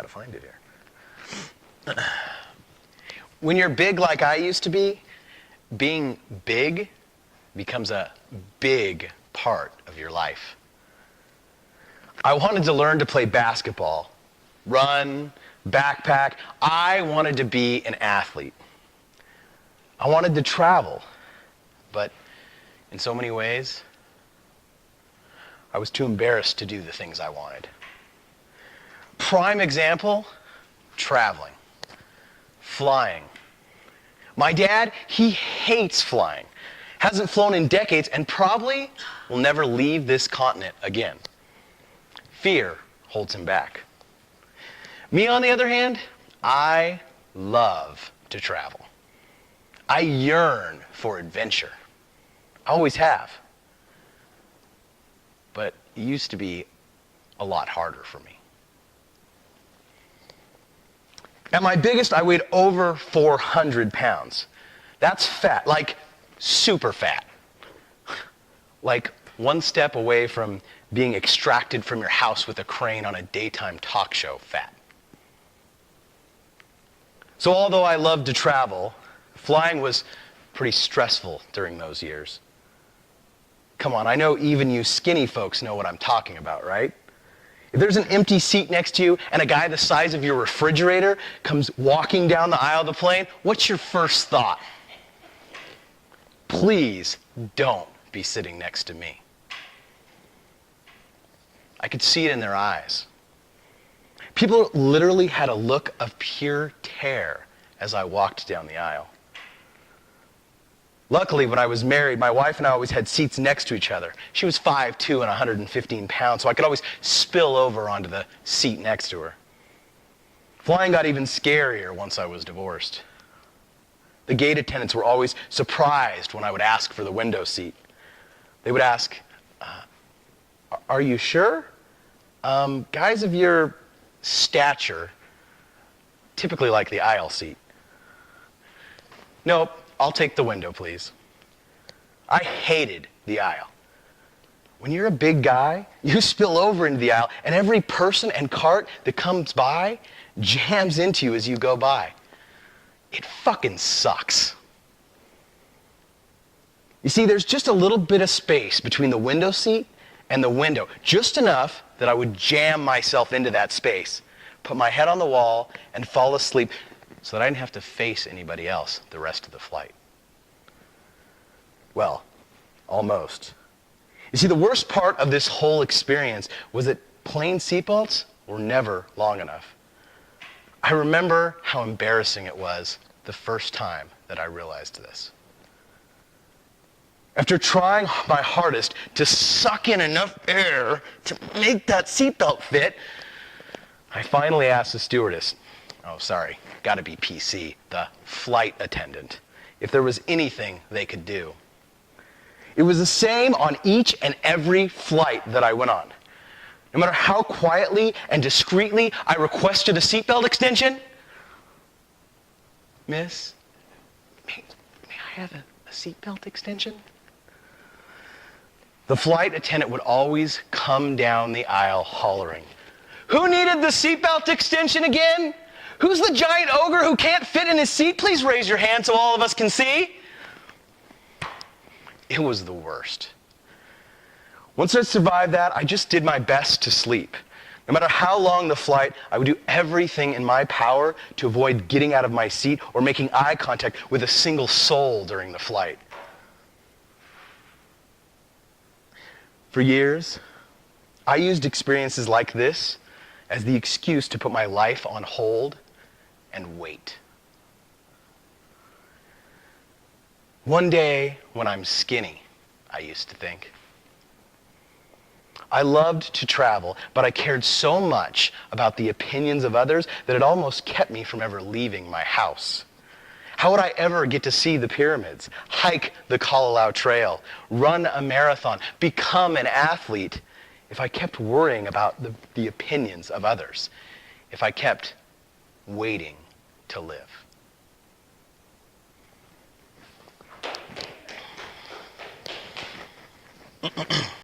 got to find it here. When you're big like I used to be, being big becomes a big part of your life. I wanted to learn to play basketball, run, backpack. I wanted to be an athlete. I wanted to travel, but in so many ways, I was too embarrassed to do the things I wanted. Prime example, traveling, flying. My dad, he hates flying, hasn't flown in decades, and probably will never leave this continent again. Fear holds him back. Me, on the other hand, I love to travel. I yearn for adventure. I always have. But it used to be a lot harder for me. At my biggest, I weighed over 400 pounds. That's fat, like super fat. Like one step away from being extracted from your house with a crane on a daytime talk show fat. So although I loved to travel, flying was pretty stressful during those years. Come on, I know even you skinny folks know what I'm talking about, right? If there's an empty seat next to you and a guy the size of your refrigerator comes walking down the aisle of the plane, what's your first thought? Please don't be sitting next to me. I could see it in their eyes. People literally had a look of pure terror as I walked down the aisle. Luckily, when I was married, my wife and I always had seats next to each other. She was 5'2" and 115 pounds, so I could always spill over onto the seat next to her. Flying got even scarier once I was divorced. The gate attendants were always surprised when I would ask for the window seat. They would ask, are you sure? Guys of your stature typically like the aisle seat. Nope, I'll take the window, please. I hated the aisle. When you're a big guy, you spill over into the aisle, and every person and cart that comes by jams into you as you go by. It fucking sucks. You see, there's just a little bit of space between the window seat and the window, just enough that I would jam myself into that space, put my head on the wall, and fall asleep so that I didn't have to face anybody else the rest of the flight. Well, almost. You see, the worst part of this whole experience was that plane seatbelts were never long enough. I remember how embarrassing it was the first time that I realized this. After trying my hardest to suck in enough air to make that seatbelt fit, I finally asked the stewardess, gotta be PC, the flight attendant, if there was anything they could do. It was the same on each and every flight that I went on. No matter how quietly and discreetly I requested a seatbelt extension, Miss, may I have a seatbelt extension? The flight attendant would always come down the aisle hollering, "Who needed the seatbelt extension again? Who's the giant ogre who can't fit in his seat? Please raise your hand so all of us can see." It was the worst. Once I survived that, I just did my best to sleep. No matter how long the flight, I would do everything in my power to avoid getting out of my seat or making eye contact with a single soul during the flight. For years, I used experiences like this as the excuse to put my life on hold and wait. One day, when I'm skinny, I used to think. I loved to travel, but I cared so much about the opinions of others that it almost kept me from ever leaving my house. How would I ever get to see the pyramids, hike the Kalalau Trail, run a marathon, become an athlete, if I kept worrying about the opinions of others, if I kept waiting to live?